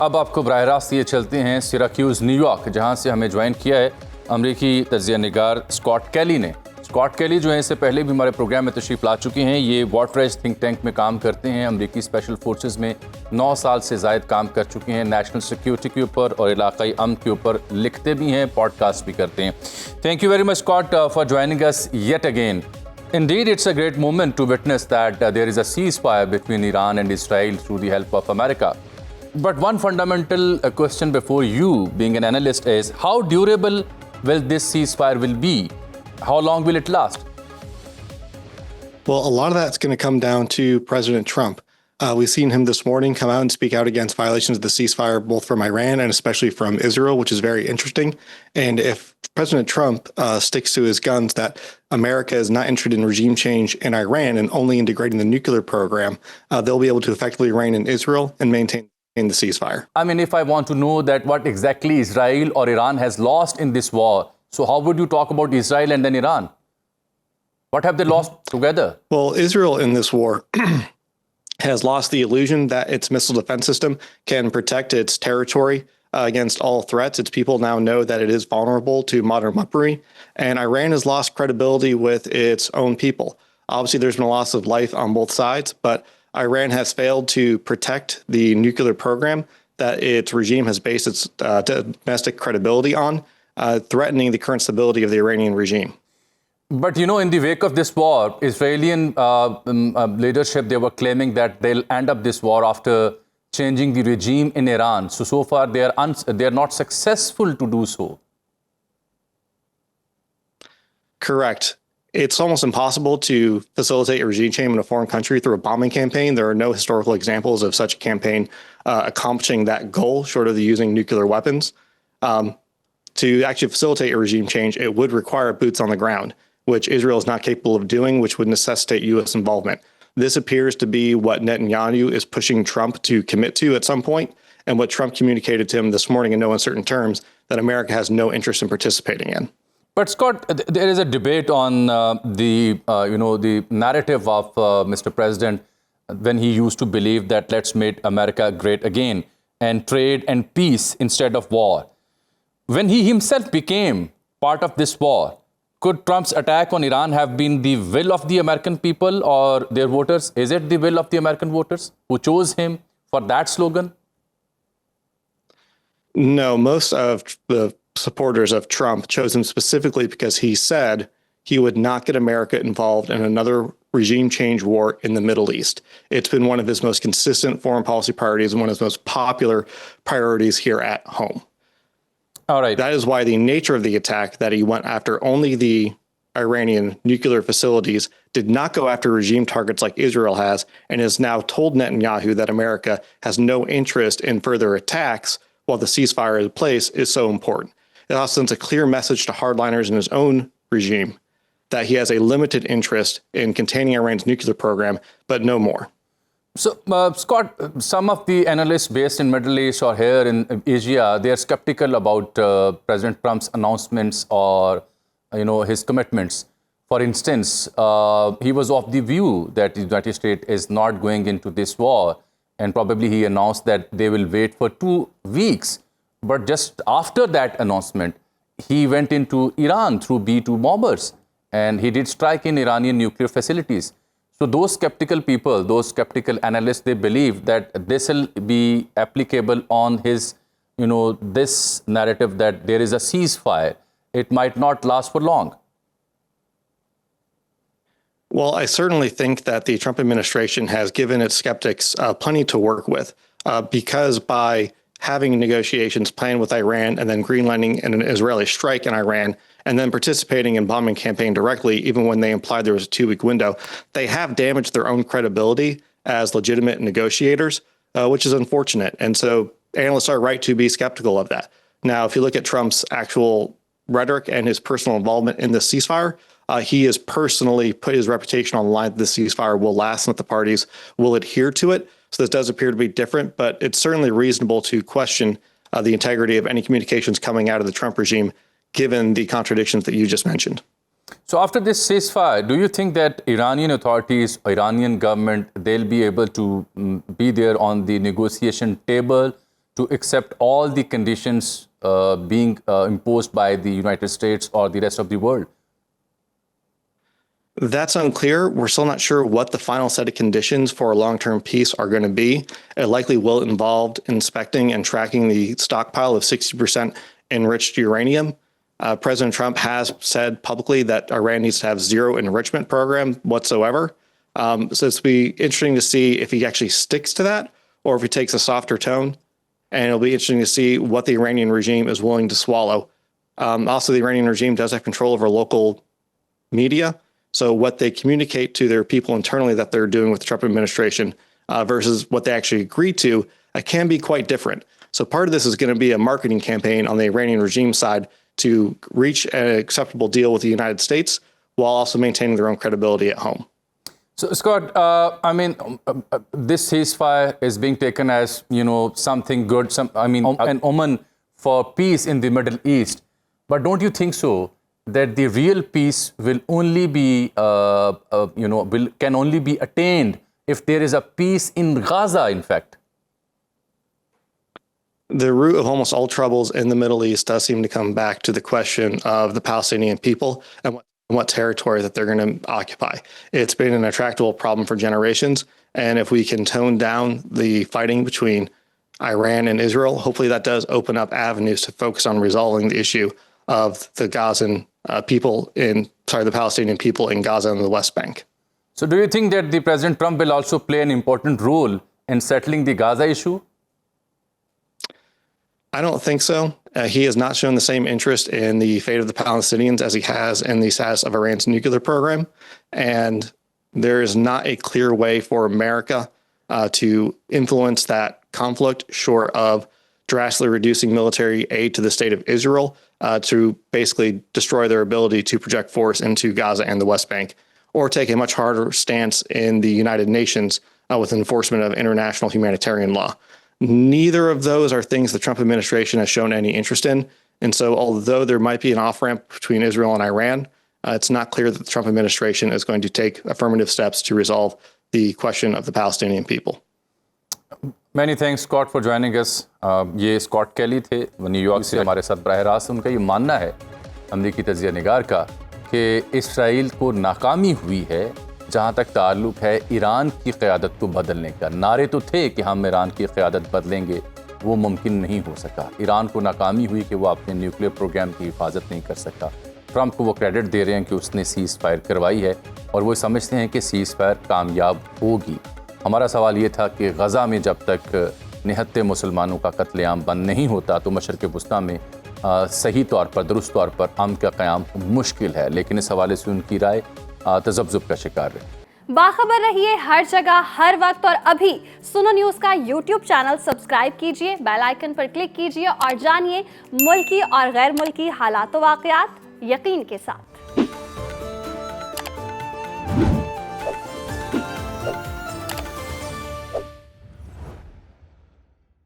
अब आपको बराह रास्त ये चलते हैं सिराक्यूज़ न्यूयॉर्क, जहाँ से हमें ज्वाइन किया है अमरीकी तज्ज़िया निगार स्कॉट कैली ने। स्कॉट कैली जो है इससे पहले भी हमारे प्रोग्राम में तशरीफ़ ला चुके हैं। ये वॉटरेज थिंक टैंक में काम करते हैं। अमरीकी स्पेशल फोर्सेस में 9 साल से ज़ायद काम कर चुके हैं। नेशनल सिक्योरिटी के ऊपर और इलाकाई अमन के ऊपर लिखते भी हैं, पॉडकास्ट भी करते हैं। Thank you very much Scott for joining us yet again. Indeed, it's a great moment to witness that there is a ceasefire between Iran and Israel through the help of America. But one fundamental question before you, being an analyst, is how durable will this ceasefire will be? How long will it last? Well, a lot of that's going to come down to President Trump. We've seen him this morning come out and speak out against violations of the ceasefire, both from Iran and especially from Israel, which is very interesting. And if President Trump sticks to his guns that America is not interested in regime change in Iran and only integrating the nuclear program, they'll be able to effectively reign in Israel and maintain the ceasefire. I mean, if I want to know that what exactly Israel or Iran has lost in this war, so how would you talk about Israel and then Iran? What have they lost together? Well, Israel in this war has lost the illusion that its missile defense system can protect its territory against all threats. Its people now know that it is vulnerable to modern weaponry, and Iran has lost credibility with its own people. Obviously, there's been a loss of life on both sides, but Iran has failed to protect the nuclear program that its regime has based its domestic credibility on, threatening the current stability of the Iranian regime. But, you know, in the wake of this war, Israeli leadership, they were claiming that they'll end up this war after changing the regime in Iran. So far, they are not successful to do so. Correct. It's almost impossible to facilitate a regime change in a foreign country through a bombing campaign. There are no historical examples of such a campaign accomplishing that goal, short of using nuclear weapons. To actually facilitate a regime change, it would require boots on the ground, which Israel is not capable of doing, which would necessitate U.S. involvement. This appears to be what Netanyahu is pushing Trump to commit to at some point, and what Trump communicated to him this morning in no uncertain terms that America has no interest in participating in. But Scott, there is a debate on the narrative of Mr. President when he used to believe that let's make America great again and trade and peace instead of war. When he himself became part of this war, could Trump's attack on Iran have been the will of the American people or their voters? Is it the will of the American voters who chose him for that slogan? No, most of the supporters of Trump chose him specifically because he said he would not get America involved in another regime change war in the Middle East. It's been one of his most consistent foreign policy priorities and one of his most popular priorities here at home. All right. That is why the nature of the attack, that he went after only the Iranian nuclear facilities, did not go after regime targets like Israel has, and has now told Netanyahu that America has no interest in further attacks while the ceasefire is in place, is so important. It also sends a clear message to hardliners in his own regime that he has a limited interest in containing Iran's nuclear program, but no more. So, Scott, some of the analysts based in Middle East or here in Asia, they are skeptical about President Trump's announcements or, his commitments. For instance, he was of the view that the United States is not going into this war, and probably he announced that they will wait for 2 weeks. But just after that announcement, he went into Iran through B-2 bombers, and he did strike in Iranian nuclear facilities. So those skeptical people, those skeptical analysts, they believe that this will be applicable on his, this narrative that there is a ceasefire. It might not last for long. Well, I certainly think that the Trump administration has given its skeptics plenty to work with because by having negotiations planned with Iran and then greenlighting an Israeli strike in Iran, and then participating in bombing campaign directly, even when they implied there was a 2-week window, they have damaged their own credibility as legitimate negotiators, which is unfortunate. And so analysts are right to be skeptical of that. Now, if you look at Trump's actual rhetoric and his personal involvement in the ceasefire, he has personally put his reputation on the line that the ceasefire will last and that the parties will adhere to it. So this does appear to be different, but it's certainly reasonable to question the integrity of any communications coming out of the Trump regime, given the contradictions that you just mentioned. So after this ceasefire, do you think that Iranian authorities, Iranian government, they'll be able to be there on the negotiation table to accept all the conditions being imposed by the United States or the rest of the world? That's unclear. We're still not sure what the final set of conditions for a long-term peace are going to be. It likely will involve inspecting and tracking the stockpile of 60% enriched uranium. President Trump has said publicly that Iran needs to have zero enrichment program whatsoever. So it's be interesting to see if he actually sticks to that or if he takes a softer tone. And it'll be interesting to see what the Iranian regime is willing to swallow. Also, the Iranian regime does have control over local media. So what they communicate to their people internally that they're doing with the Trump administration versus what they actually agree to can be quite different. So part of this is going to be a marketing campaign on the Iranian regime side to reach an acceptable deal with the United States while also maintaining their own credibility at home. So, Scott, I mean, this ceasefire is being taken as, something good, an omen for peace in the Middle East. But don't you think so that the real peace will only be, can only be attained if there is a peace in Gaza, in fact? The root of almost all troubles in the Middle East does seem to come back to the question of the Palestinian people and what territory that they're going to occupy. It's been an intractable problem for generations. And if we can tone down the fighting between Iran and Israel, hopefully that does open up avenues to focus on resolving the issue of the the Palestinian people in Gaza and the West Bank. So do you think that the President Trump will also play an important role in settling the Gaza issue? I don't think so. He has not shown the same interest in the fate of the Palestinians as he has in the status of Iran's nuclear program. And there is not a clear way for America to influence that conflict short of drastically reducing military aid to the state of Israel to basically destroy their ability to project force into Gaza and the West Bank, or take a much harder stance in the United Nations with enforcement of international humanitarian law. Neither of those are things the Trump administration has shown any interest in. And so although there might be an off-ramp between Israel and Iran, it's not clear that the Trump administration is going to take affirmative steps to resolve the question of the Palestinian people. Many thanks, Scott, for joining us. ये Scott कैली थे, वो New York से हमारे साथ बराह रास्त। उनका ये मानना है, अमरीकी तजिया निगार का, कि इसराइल को नाकामी हुई है जहाँ तक ताल्लुक़ है ईरान की क़यादत को बदलने का। नारे तो थे कि हम ईरान की क़यादत बदलेंगे, वो मुमकिन नहीं हो सका। ईरान को नाकामी हुई कि वो अपने न्यूक्लियर प्रोग्राम की हिफाजत नहीं कर सकता। ट्रंप को वो क्रेडिट दे रहे हैं कि उसने सीज़ फायर करवाई है और वो समझते हैं कि सीज़ फायर कामयाब होगी। हमारा सवाल ये था कि गज़ा में जब तक निहत्ते मुसलमानों का कत्लेआम बंद नहीं होता तो मशरक़ वुस्ता में सही तौर पर, दुरुस्त तौर पर अमन का क़याम मुश्किल है। लेकिन इस हवाले से उनकी राय तज़ब्ज़ुब का शिकार रही। बाखबर रहिए हर जगह हर वक्त, और अभी सुनो न्यूज़ का यूट्यूब चैनल सब्सक्राइब कीजिए, बेल आइकन पर क्लिक कीजिए और जानिए मुल्की और गैर मुल्की हालात व वाक़यात यकीन के साथ।